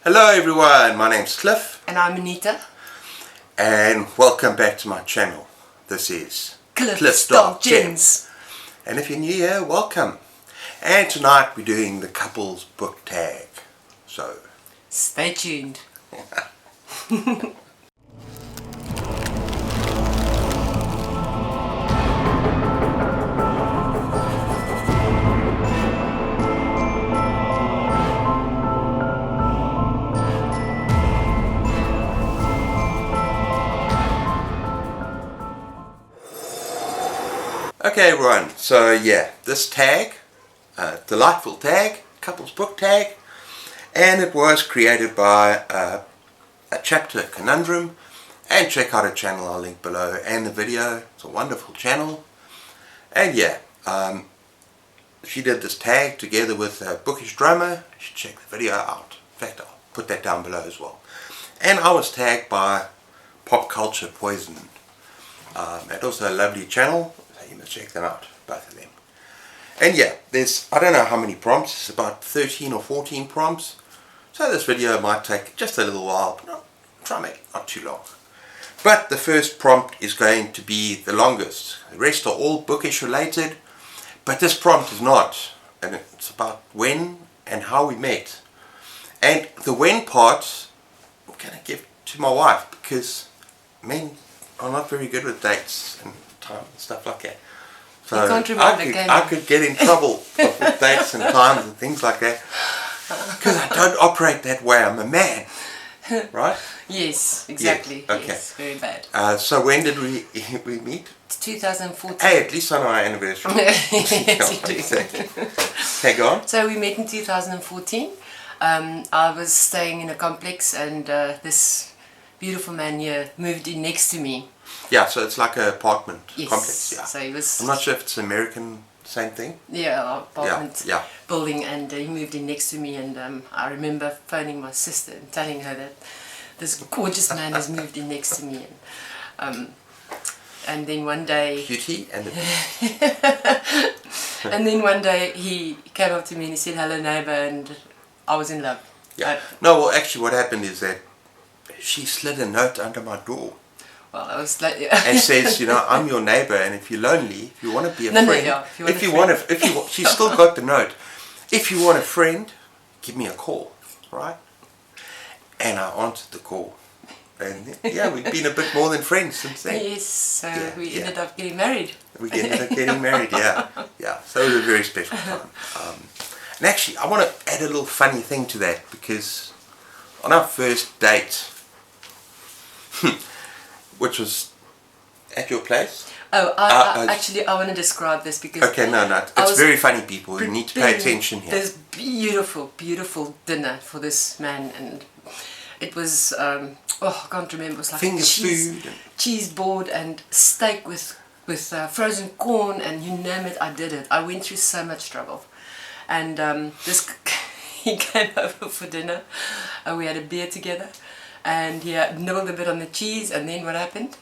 Hello everyone, my name's Cliff. And I'm Anita. And welcome back to my channel. This is Cliff's Dark Gems. And if you're new here, welcome. And tonight we're doing the couple's book tag. So stay tuned. Okay everyone, so yeah, this tag, delightful tag, couple's book tag, and it was created by TheChapterConundrum, and check out her channel, I'll link below, and the video. It's a wonderful channel. And yeah, she did this tag together with a bookish drummer. You should check the video out. In fact, I'll put that down below as well. And I was tagged by Pop Culture Poison. And also a lovely channel. You must check them out, both of them. And yeah, there's, I don't know how many prompts, it's about 13 or 14 prompts. So this video might take just a little while, but try and make it not too long. But the first prompt is going to be the longest. The rest are all bookish related, but this prompt is not. And it's about when and how we met. And the when part, I'm going to give to my wife, because men are not very good with dates and time and stuff like that. So I could get in trouble with dates and times and things like that, because I don't operate that way. I'm a man, right? Yes, exactly. Yeah. Okay. Yes, very bad. So when did we meet? 2014. Hey, at least on our anniversary. Yes, you do. Okay, go on. So we met in 2014. I was staying in a complex, and this beautiful man here moved in next to me. Yeah, so it's like an apartment yes. complex. Yeah. So he was. I'm not sure if it's American, same thing. Yeah, apartment yeah. building, and he moved in next to me, and I remember phoning my sister and telling her that this gorgeous man has moved in next to me, and then one day. Cutie and. And then one day he came up to me and he said, "Hello, neighbor," and I was in love. Yeah. No, well, actually, what happened is that she slid a note under my door. Well, I was like, and says, you know, I'm your neighbor, and if you're lonely, if you want to be a friend, she's still got the note. If you want a friend, give me a call, right? And I answered the call, and yeah, we've been a bit more than friends since then. Yes, so we ended up getting married. We ended up getting married, yeah. So it was a very special time. And actually, I want to add a little funny thing to that, because on our first date, which was at your place. Oh, actually, I want to describe this because. Okay, no, it's very funny, people. You need to pay attention here. This beautiful, beautiful dinner for this man, and it was I can't remember. It was like cheese board and steak with frozen corn, and you name it, I did it. I went through so much trouble, and he came over for dinner. We had a beer together. And he nibbled a bit on the cheese, and then what happened?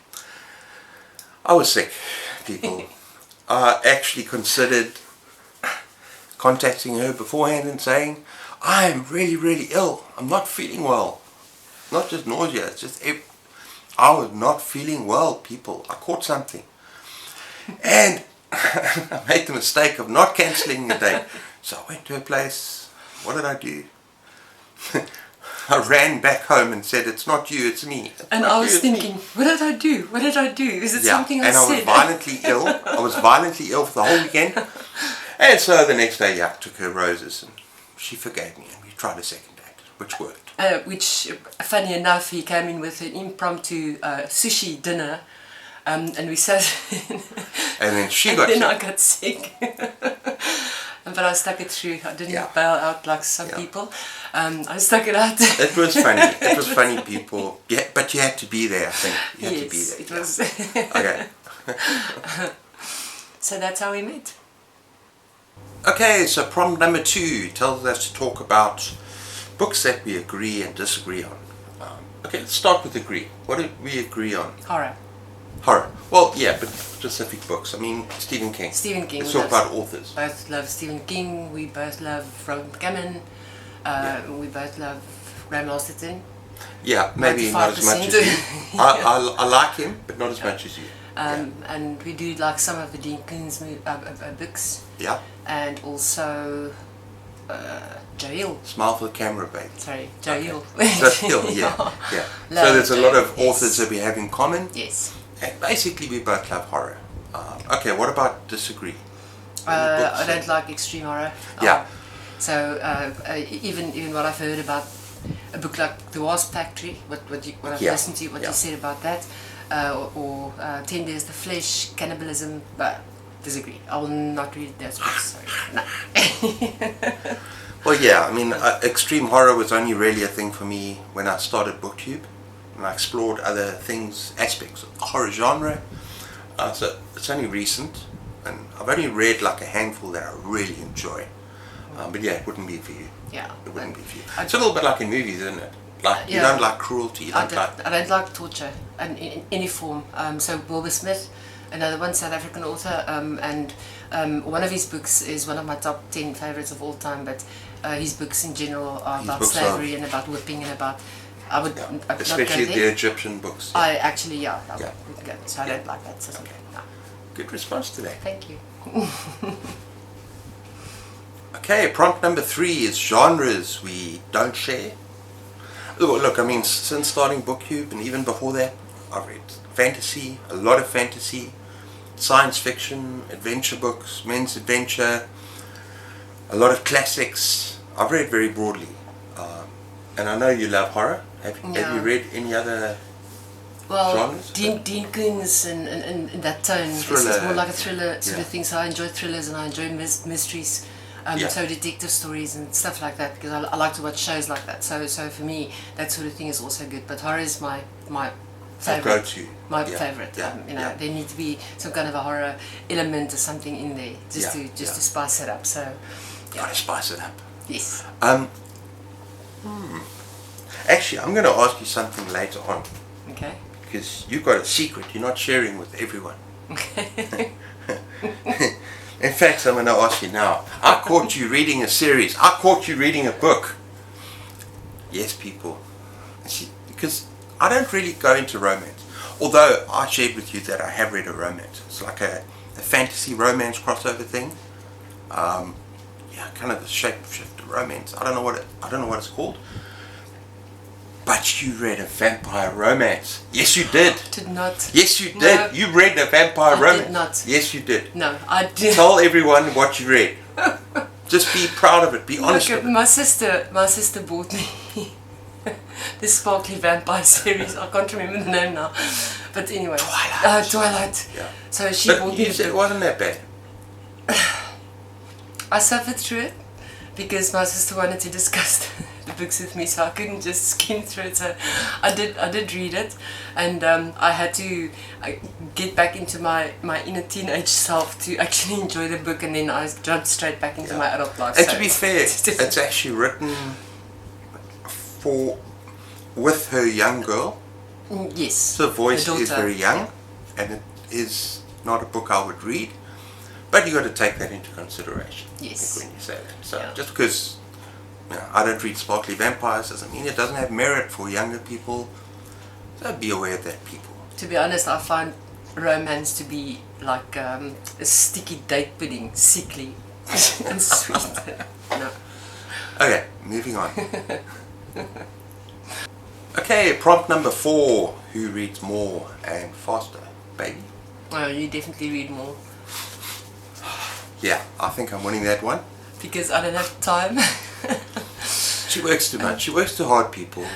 I was sick, people. I actually considered contacting her beforehand and saying, I am really, really ill. I'm not feeling well. Not just nausea, it's just I was not feeling well, people. I caught something. And I made the mistake of not cancelling the date. So I went to her place. What did I do? I ran back home and said, it's not you, it's me. And I was thinking, what did I do? What did I do? Is it something I said? And I was violently ill. I was violently ill for the whole weekend. And so the next day, I took her roses and she forgave me, and we tried a second date, which worked. Which, funny enough, he came in with an impromptu sushi dinner, and we sat and then she got sick. I got sick. But I stuck it through. I didn't bail out like some people. I stuck it out. It was funny. It was funny, people. Yeah, but you had to be there, I think. You had to be there. It was. Okay. So that's how we met. Okay, so prompt number 2 tells us to talk about books that we agree and disagree on. Okay, let's start with agree. What did we agree on? Horror. Horror. Well, yeah, but specific books. I mean, Stephen King. Stephen King. Let's talk about authors. Both love Stephen King. We both love Robert Cameron. We both love Ray Masterton. Yeah, maybe not as much as you. I like him, but not as much as you. And we do like some of the Dean Koontz books. Yeah. And also Jail. Smile for the camera, baby. Sorry, Jail. Okay. yeah. So there's a lot of authors that we have in common. Yes. And basically we both love horror. Okay, what about disagree? I don't like extreme horror. Yeah. So even what I've heard about a book like The Wasp Factory, what I've listened to, what you said about that, or 10 Days the Flesh, Cannibalism, but disagree. I will not read those books. Sorry. No. Well, yeah, I mean, extreme horror was only really a thing for me when I started BookTube, and I explored other things, aspects of the horror genre. So it's only recent, and I've only read like a handful that I really enjoy. But yeah, it wouldn't be for you. Yeah. It wouldn't be for you. It's a little bit like in movies, isn't it? Like, you don't like cruelty. I don't like torture in any form. So Wilbur Smith, another one, South African author, and one of his books is one of my top 10 favorites of all time, but his books in general are about slavery and about whipping and about... I would especially the Egyptian books. I actually, I wouldn't go. So I don't like that. So no. Good response to that. Thank you. Okay, prompt number 3 is genres we don't share. Look, I mean, since starting BookTube and even before that, I've read fantasy, a lot of fantasy, science fiction, adventure books, men's adventure, a lot of classics. I've read very broadly. And I know you love horror. Have you read any other genres? Dean Koontz and that tone. It's more like a thriller sort of thing. So I enjoy thrillers and I enjoy mysteries. So detective stories and stuff like that, because I like to watch shows like that. So for me, that sort of thing is also good. But horror is my favorite. Go-to. My favorite. There need to be some kind of a horror element or something in there, just to spice it up. So gotta spice it up. Yes. Actually, I'm going to ask you something later on. Okay. Because you've got a secret you're not sharing with everyone. Okay. In fact, I'm going to ask you now. I caught you reading a series. I caught you reading a book. Yes, people. Because I don't really go into romance. Although I shared with you that I have read a romance. It's like a fantasy romance crossover thing. Kind of the shape-shifter romance. I don't know what it's called. But you read a vampire romance. Yes, you did. I did not. Yes, you did. No. You read a vampire romance. I did not. Yes, you did. No, I did. Tell everyone what you read. Just be proud of it. Be honest with it. My sister bought me this sparkly vampire series. I can't remember the name now. But anyway. Twilight. Yeah. So she bought me. You said it wasn't that bad. I suffered through it because my sister wanted to discuss the books with me, so I couldn't just skim through it. So I did read it, and I had to get back into my inner teenage self to actually enjoy the book, and then I jumped straight back into my adult life. And to be fair, it's actually written with her young girl. Yes. The voice is very young, and it is not a book I would read. But you got to take that into consideration. Yes. When you say that. So just because I don't read sparkly vampires doesn't mean it doesn't have merit for younger people. So be aware of that, people. To be honest, I find romance to be like a sticky date pudding, sickly and sweet. No. Okay, moving on. Okay, prompt number 4. Who reads more and faster, baby? Oh, you definitely read more. Yeah, I think I'm winning that one. Because I don't have time. She works too much. She works too hard, people.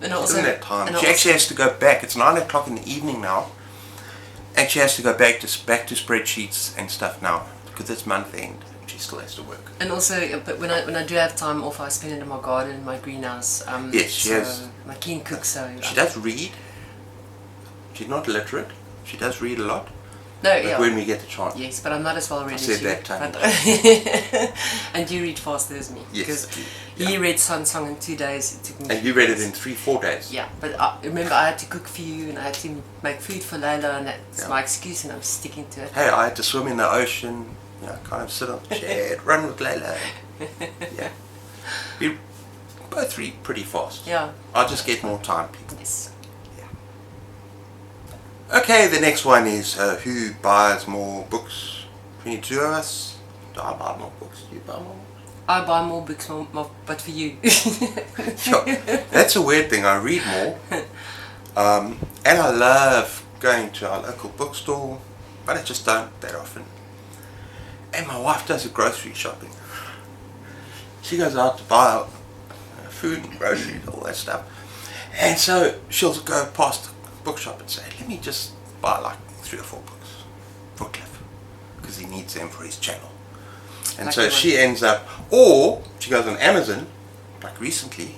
And also, she doesn't have time. She actually has to go back. It's 9 o'clock in the evening now. And she has to go back to spreadsheets and stuff now. Because it's month end. And she still has to work. And also, but when I do have time off, I spend it in my garden, in my greenhouse. Yes, she has. My keen cook, so... She does read. She's not literate. She does read a lot. No, but when we get the chance. Yes, but I'm not as well read as you. I said you. that time. And you read faster as me. Yes. Because he read Song in 2 days. It took me and you read it in 3-4 days. Yeah, but remember I had to cook for you and I had to make food for Layla, and that's my excuse, and I'm sticking to it. Hey, I had to swim in the ocean, kind of sit on the chair, run with Layla. Yeah. both read pretty fast. Yeah. I'll just get more time, people. Yes. Okay, the next one is who buys more books? 22 of us. Do I buy more books? Do you buy more books? I buy more books, but for you. Sure. That's a weird thing. I read more. And I love going to our local bookstore, but I just don't that often. And my wife does the grocery shopping. She goes out to buy food and groceries, all that stuff. And so she'll go past the bookshop and say, let me just buy like 3 or 4 books for Cliff, because he needs them for his channel. And like so she ends up, or she goes on Amazon, like recently,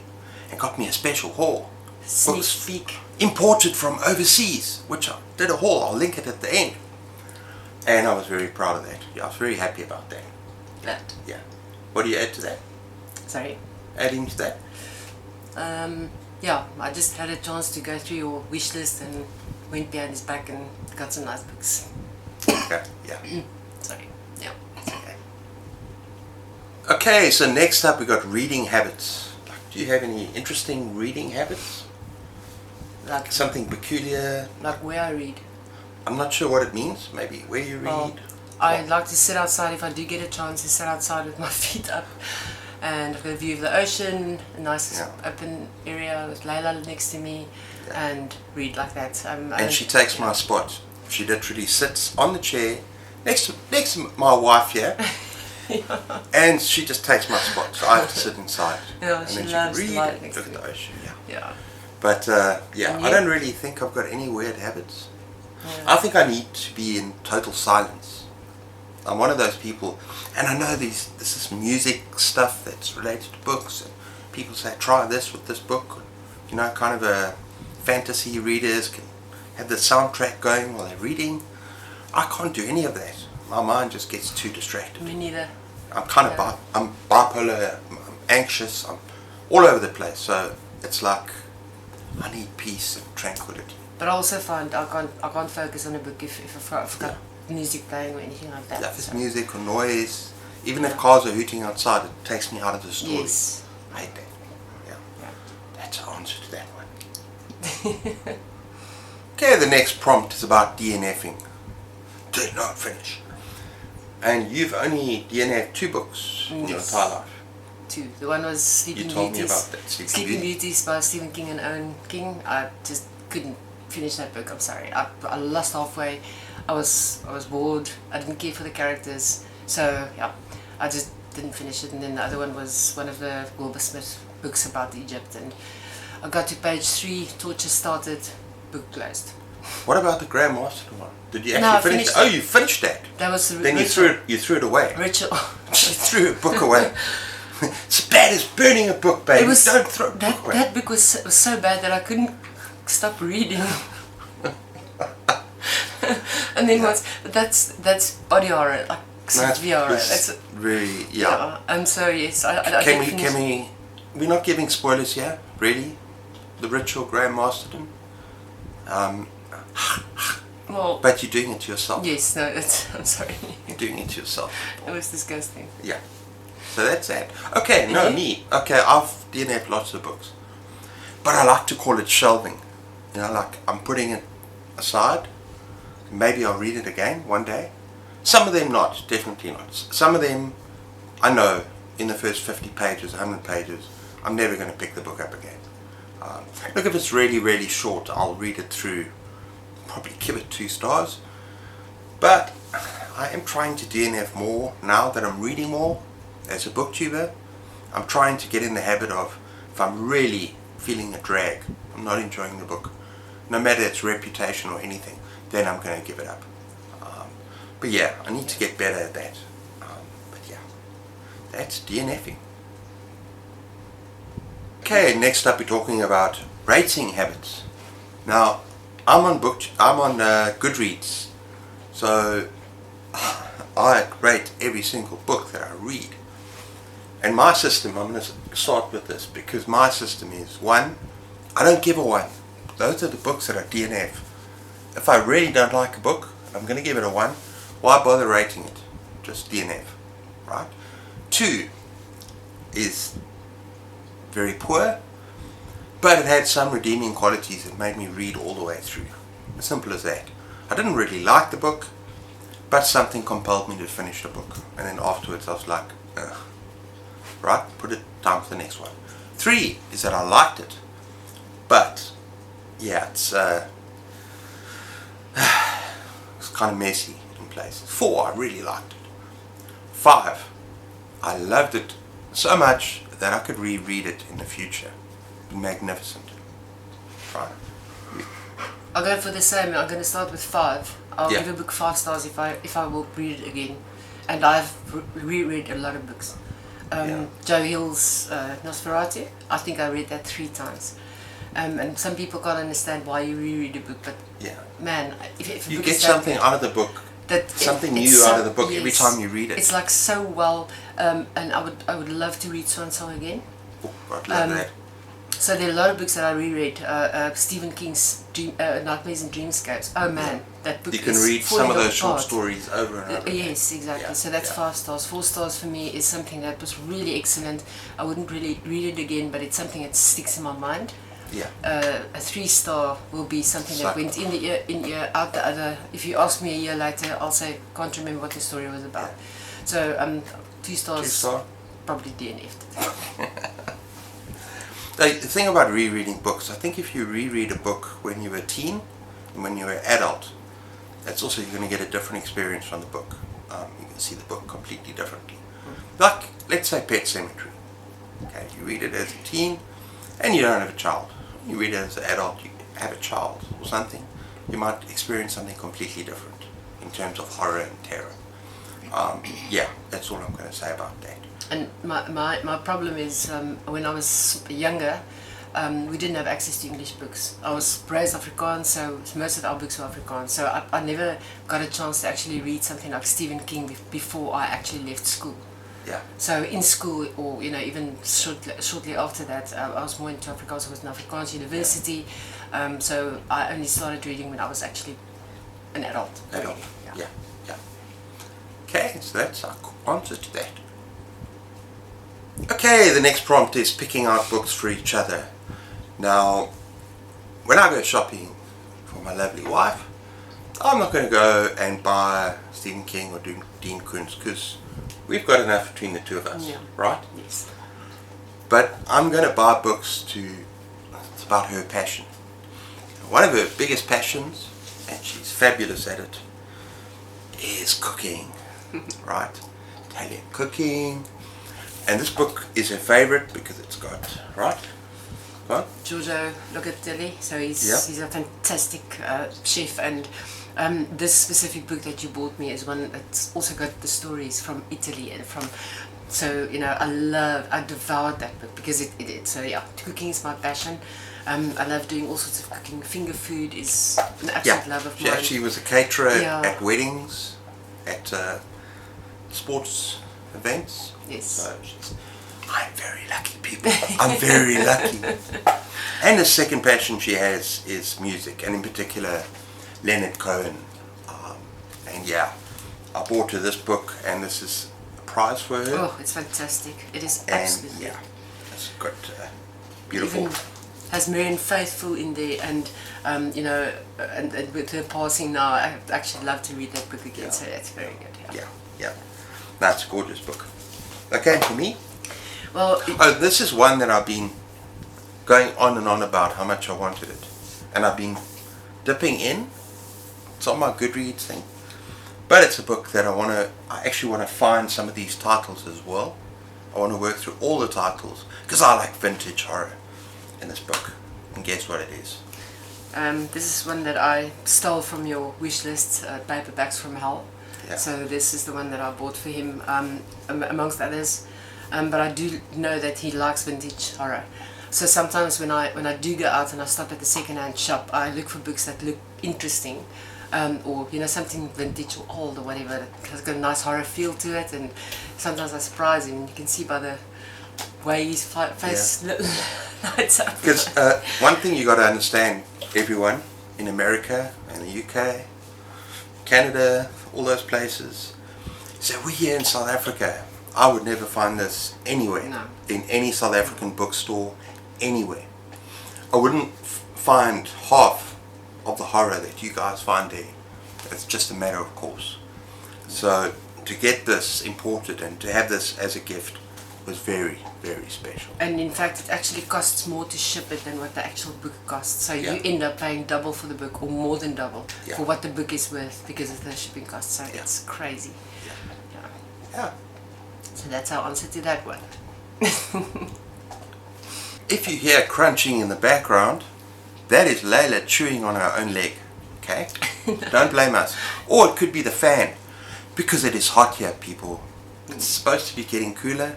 and got me a special haul. Sneak peek. Imported from overseas, which I did a haul. I'll link it at the end. And I was very proud of that. Yeah, I was very happy about that. That. Yeah. What do you add to that? Sorry. Adding to that? Yeah, I just had a chance to go through your wish list and went behind his back and got some nice books. Okay, yeah. Sorry. Yeah. Okay. Okay, so next up we got reading habits. Do you have any interesting reading habits? Like something peculiar? Like where I read. I'm not sure what it means. Maybe where you read? I like to sit outside if I do get a chance to sit outside with my feet up. And I've got a view of the ocean, a nice open area with Layla next to me, and read like that. And she takes my spot. She literally sits on the chair next to my wife here, and she just takes my spot. So I have to sit inside. Yeah, and she then loves she the can light read next with to the me. ocean. Yeah. But I don't really think I've got any weird habits. Yeah. I think I need to be in total silence. I'm one of those people, and I know this is music stuff that's related to books, and people say try this with this book. You know, kind of a fantasy readers can have the soundtrack going while they're reading. I can't do any of that. My mind just gets too distracted. Me neither. I'm kind of I'm bipolar. I'm anxious. I'm all over the place. So it's like I need peace and tranquility. But I also find I can't focus on a book if I've got music playing or anything like that. Yeah, if it's music or noise, even if cars are hooting outside, it takes me out of the story. Yes. I hate that. Yeah. That's the answer to that one. Okay, the next prompt is about DNFing. Did not finish. And you've only DNF'd 2 books in your entire life. 2. The one was Sleeping You told Beauties. me about that. Sleeping Beauties by Stephen King and Owen King. I just couldn't finish that book. I'm sorry. I lost halfway. I was bored. I didn't care for the characters. So yeah, I just didn't finish it. And then the other one was one of the Wilbur Smith books about Egypt. And I got to page 3. Torture started. Book closed. What about the Graham Masterton one? Did you actually finish it? Oh, you finished that. That was the Then you threw it away. Rachel. You threw a book away. It's as bad as burning a book, baby. Don't throw a book away. That book was so bad that I couldn't stop reading. And then that's body horror, like severe horror. That's really And so yes, I we're not giving spoilers here, really. The Ritual, Graham Masterton. Well, but you're doing it to yourself. Yes, no, I'm sorry. You're doing it to yourself. It was disgusting. Yeah. So that's that. Okay, no, me. Okay, I've DNF'd lots of books. But I like to call it shelving. You know, like I'm putting it aside. Maybe I'll read it again one day. Some of them not, definitely not. Some of them I know in the first 50 pages, 100 pages, I'm never going to pick the book up again. Look, if it's really, really short, I'll read it through. Probably give it 2 stars. But I am trying to DNF more now that I'm reading more as a booktuber. I'm trying to get in the habit of, if I'm really feeling a drag, I'm not enjoying the book, no matter its reputation or anything, then I'm going to give it up. But yeah, I need to get better at that. But yeah, that's DNFing. Okay, next up we're talking about rating habits. Now, I'm on Goodreads, so I rate every single book that I read. And my system, I'm going to start with this, because my system is 1, I don't give a 1. Those are the books that I DNF. If I really don't like a book, I'm going to give it a 1. Why bother rating it? Just DNF, right? 2 is very poor, but it had some redeeming qualities that made me read all the way through. As simple as that. I didn't really like the book, but something compelled me to finish the book. And then afterwards I was like, ugh. Right, put it down for the next one. 3 is that I liked it, but yeah, it's kind of messy in places. 4, I really liked it. 5, I loved it so much that I could reread it in the future. Magnificent. Right. I'll go for the same. I'm going to start with 5. I'll Yeah. give a book 5 stars if I will read it again. And I've reread a lot of books. Joe Hill's Nosferatu, I think I read that 3 times. And some people can't understand why you reread a book, but Yeah. man, if a You book get is that something out of the book, something new out of the book every time you read it. It's like so well, and I would love to read Swan Song again. Oh, I'd love that. So there are a lot of books that I reread. Stephen King's Nightmares and Dreamscapes. Oh man, that book. You can is read some of falling those short apart. stories over and over. Yes, exactly. Yeah, So that's yeah. 5 stars. 4 stars for me is something that was really excellent. I wouldn't really read it again, but it's something that sticks in my mind. Yeah. A 3 star will be something that Suck. went in the ear, out the other. If you ask me a year later, I'll say can't remember what the story was about. Yeah. So 2 stars. 2 star. Probably DNF'd. The thing about rereading books, I think if you reread a book when you were a teen and when you were an adult, that's also, you're going to get a different experience from the book. You can see the book completely differently. Like, let's say Pet Sematary. Okay, you read it as a teen and you don't have a child. You read it as an adult, you have a child or something, you might experience something completely different in terms of horror and terror. Yeah, that's all I'm going to say about that. And my problem is when I was younger, we didn't have access to English books. I was raised Afrikaans, so most of our books were Afrikaans. So I never got a chance to actually read something like Stephen King before I actually left school. Yeah. So in school, or even shortly after that, I was more into Afrikaans. I was in Afrikaans University, so I only started reading when I was actually an adult. Adult. Yeah. Yeah. Yeah. Okay, so that's our answer to that. Okay, the next prompt is picking out books for each other. Now, when I go shopping for my lovely wife, I'm not going to go and buy Stephen King or Dean Koontz, because we've got enough between the two of us, Yeah. right? Yes. But I'm going to buy books it's about her passion. One of her biggest passions, and she's fabulous at it, is cooking, right? Italian cooking. And this book is her favourite because it's got, right? What? Giorgio Locatelli, so he's Yeah. a fantastic chef, and this specific book that you bought me is one that's also got the stories from Italy and from, so I devoured that book because it so yeah, cooking is my passion. I love doing all sorts of cooking. Finger food is an absolute love of She mine. actually was a caterer Yeah. at weddings, at sports events. Yes. So I'm very lucky, people. I'm very lucky. And the second passion she has is music, and in particular Leonard Cohen. And yeah, I bought her this book, and this is a prize for her. Oh, it's fantastic. It is And absolutely. yeah, it's got beautiful. Even has Marianne Faithfull in there, and and with her passing now, I actually love to read that book again. Yeah. So that's very good. Yeah. That's a gorgeous book. Okay, for me. Well, This is one that I've been going on and on about how much I wanted it, and I've been dipping in. It's on my Goodreads thing, but it's a book that I actually want to find some of these titles as well. I want to work through all the titles because I like vintage horror in this book. And guess what it is? this is one that I stole from your wish list, Paperbacks from Hell. Yeah. So this is the one that I bought for him, amongst others. But I do know that he likes vintage horror. So sometimes when I do go out and I stop at the second-hand shop, I look for books that look interesting, or something vintage or old or whatever that has got a nice horror feel to it. And sometimes I surprise him. You can see by the way his face lights up. Because one thing you got to understand, everyone in America and the UK, Canada, all those places, so we're here in South Africa, I would never find this anywhere. No. In any South African bookstore, anywhere. I wouldn't find half of the horror that you guys find there. It's just a matter of course. So to get this imported and to have this as a gift was very, very special. And in fact, it actually costs more to ship it than what the actual book costs. So Yeah. you end up paying double for the book, or more than double, Yeah. for what the book is worth because of the shipping costs. So Yeah. it's crazy. Yeah. So that's our answer to that one. If you hear crunching in the background, that is Layla chewing on her own leg. Okay? Don't blame us. Or it could be the fan, because it is hot here, people. It's supposed to be getting cooler,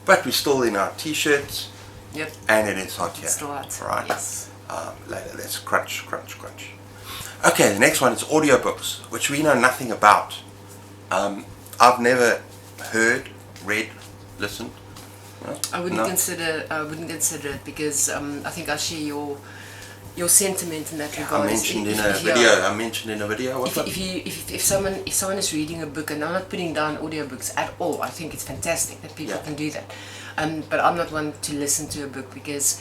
but we're still in our t-shirts. Yep. And it is hot here. It's still hot. Right. Yes. Layla, let's crunch, crunch, crunch. Okay, the next one is audiobooks, which we know nothing about. I've never heard, read, listened. No? I wouldn't No? consider. I wouldn't consider it because I think I share your sentiment in that regard. I mentioned in a video. If someone is reading a book, and I'm not putting down audiobooks at all, I think it's fantastic that people can do that. But I'm not one to listen to a book because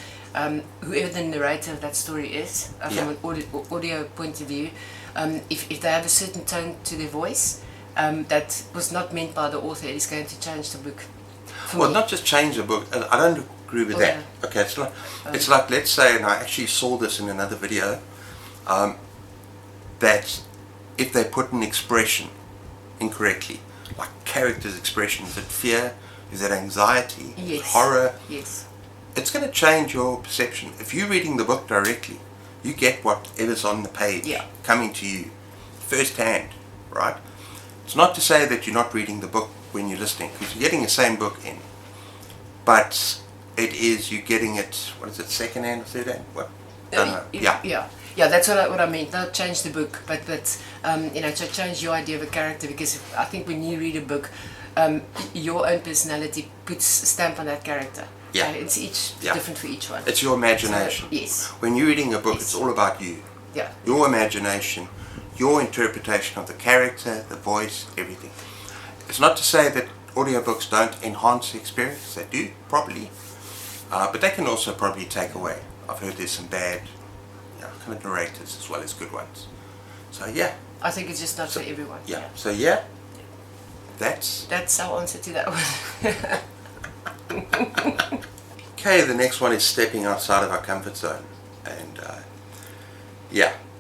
whoever the narrator of that story is, from an audio point of view, if they have a certain tone to their voice that was not meant by the author, it is going to change the book. Well, not just change the book. I don't agree with that. Yeah. Okay, it's like, let's say, and I actually saw this in another video, that if they put an expression incorrectly, like character's expression, is it fear, is it anxiety, is it horror? Yes. It's going to change your perception. If you're reading the book directly, you get whatever's on the page coming to you firsthand, right? It's not to say that you're not reading the book when you're listening, because you're getting the same book in, but it is, you're getting it, what is it, second hand or third hand? What? Yeah, that's what I mean. Not change the book, but to change your idea of a character, because I think when you read a book, your own personality puts a stamp on that character. Yeah. It's different for each one. It's your imagination. So, yes. When you're reading a book, it's all about you. Yeah. Your imagination, your interpretation of the character, the voice, everything. It's not to say that audiobooks don't enhance the experience. They do, probably. But they can also probably take away. I've heard there's some bad kind of narrators as well as good ones. So yeah. I think it's just not for everyone. Yeah. So yeah. That's our answer to that one. Okay, the next one is stepping outside of our comfort zone. And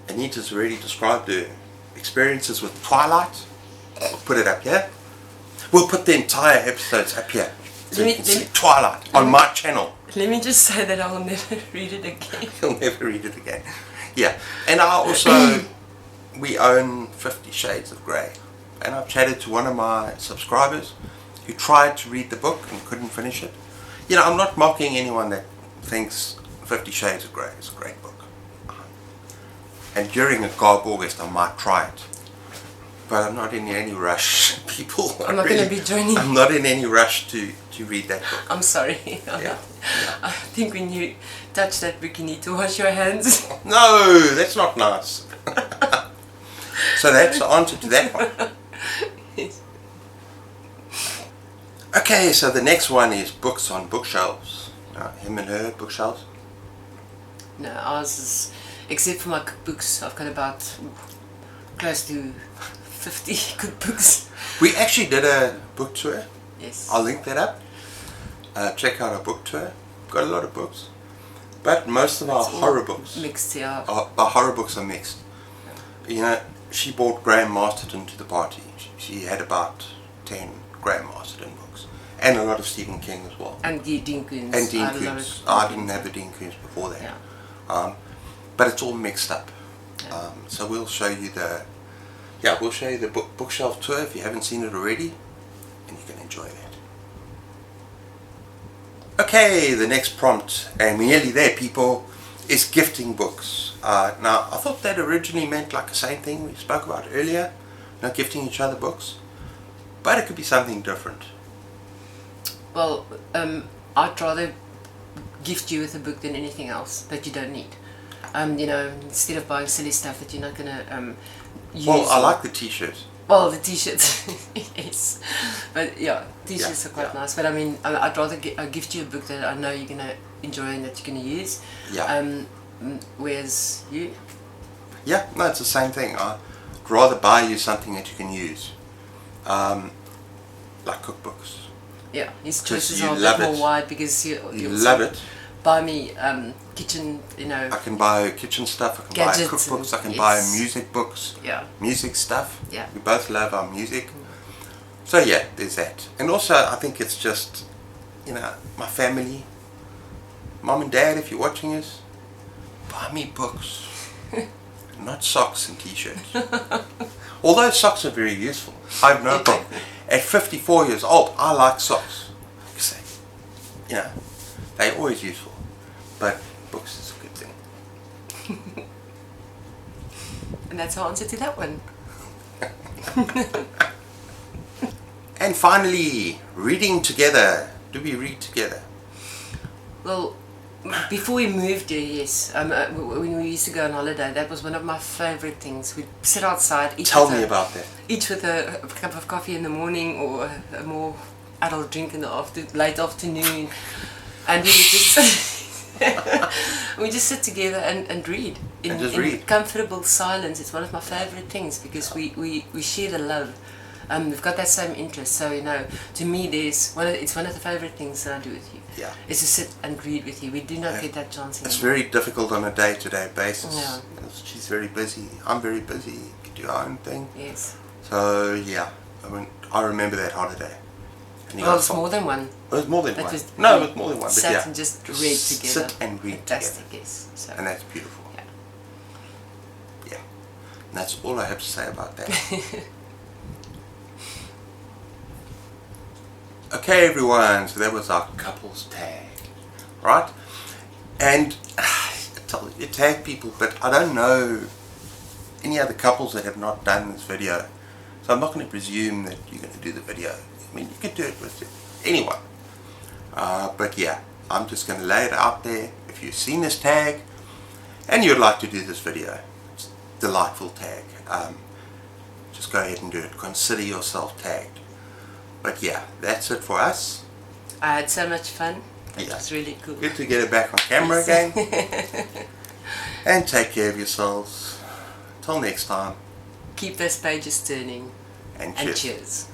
Anita's already described her experiences with Twilight. We'll put it up here. We'll put the entire episodes up here. So you can see Twilight on my channel. Let me just say that I'll never read it again. You'll never read it again. Yeah. And I also, we own 50 Shades of Grey. And I've chatted to one of my subscribers who tried to read the book and couldn't finish it. You know, I'm not mocking anyone that thinks 50 Shades of Grey is a great book. And during a Garb August I might try it. But I'm not in any rush, people. I'm not going to be joining. I'm not in any rush to read that book. I'm sorry. I think when you touch that book you need to wash your hands. No, that's not nice. So that's the answer to that one. Yes. Okay, so the next one is books on bookshelves. Him and her bookshelves. No, ours is, except for my cookbooks, I've got about close to 50 cookbooks. We actually did a book tour. Yes. I'll link that up. Check out our book tour. Got a lot of books. But most of our horror books. Mixed, yeah. Our horror books are mixed. Yeah. You know, she brought Graham Masterton to the party. She had about 10 Graham Masterton books. And a lot of Stephen King as well. And Dean Koontz. And Dean Koontz. I didn't have the Dean Koontz before that. Yeah. But it's all mixed up. Yeah. So we'll show you the bookshelf tour if you haven't seen it already, and you can enjoy that. Okay, the next prompt, and we're nearly there, people, is gifting books. Now, I thought that originally meant like the same thing we spoke about earlier, gifting each other books, but it could be something different. Well, I'd rather gift you with a book than anything else that you don't need. Instead of buying silly stuff that you're not going to use. Well, I like the t-shirt. Well, the t-shirts, yes. But yeah, t-shirts are quite nice. But I mean, I'd rather gift you a book that I know you're going to enjoy and that you're going to use. Yeah. Whereas you? Yeah, no, it's the same thing. I'd rather buy you something that you can use. Like cookbooks. Yeah, his choices are a bit more wide because you love it. Buy me kitchen, I can buy kitchen stuff, I can buy cookbooks, I can buy music books, music stuff. Yeah. We both love our music. So yeah, there's that. And also I think it's just, my family, mom and dad, if you're watching this, buy me books, not socks and t-shirts. Although socks are very useful, I have no problem. At 54 years old, I like socks. They're always useful. But books is a good thing. And that's our answer to that one. And finally, reading together. Do we read together? Well, before we moved here, yes. When we used to go on holiday, that was one of my favourite things. We'd sit outside. Tell me about that. Each with a cup of coffee in the morning or a more adult drink in the late afternoon. And we would just... we just sit together and read in comfortable silence. It's one of my favourite things because we share the love. We've got that same interest. So to me, it's one of the favourite things that I do with you. Yeah. Is to sit and read with you. We do not get that chance anymore. It's very difficult on a day-to-day basis. Yeah. She's very busy. I'm very busy. You do our own thing. Yes. So yeah, I remember that holiday. Well, it was more than one. It was more than one. No, it was more than one. But sat and just read together. Sit and read Fantastic, together. Yes. So. And that's beautiful. Yeah. Yeah. And that's all I have to say about that. Okay, everyone. So that was our couples tag, right? And I tell you, tag people, but I don't know any other couples that have not done this video. So I'm not going to presume that you're going to do the video. I mean, you can do it with anyone. But yeah, I'm just going to lay it out there. If you've seen this tag and you'd like to do this video, it's a delightful tag. Just go ahead and do it. Consider yourself tagged. But yeah, that's it for us. I had so much fun. It was really cool. Good to get it back on camera again. And take care of yourselves. Till next time. Keep those pages turning. And cheers.